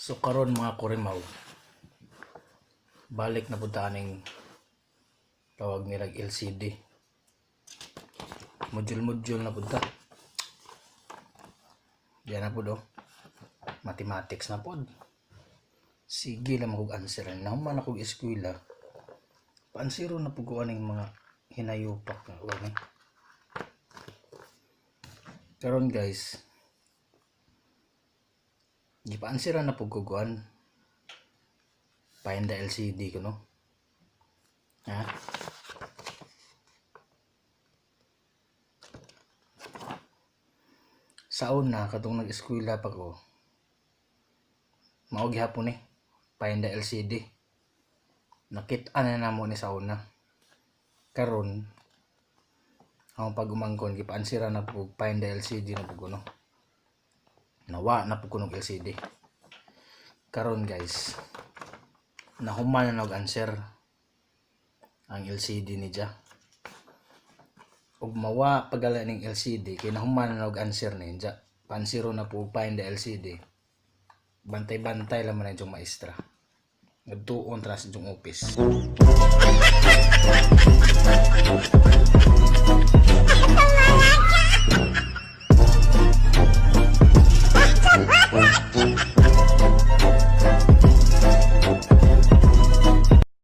So karon mga kurimaw, balik na punta ning tawag nilang LCD. Module na punta. Diyan na po do. Mathematics na po. Sige lang akong answer. Nahuman akong eskwela. Paansiro na po ko aning mga hinayupak na wala. Karon guys, gipaansiran na po kuguan find the LCD ko no. Ha? Sa una katong nag-eskwela pa ko, mao gihapon find the LCD. Nakit-an na namo ni sa una. Karon ang pag-umangkon gipaansiran na po find the LCD na po kuno. Nawa na po kuno LCD. Karon guys, nahuman na nag-answer ang LCD ni ja. Ug mawa pagala ning LCD kay nahuman na nag-answer ni ja. Pansiro na po find the LCD. Bantay-bantay lang man yung maestra. Nagtuon tras yung office.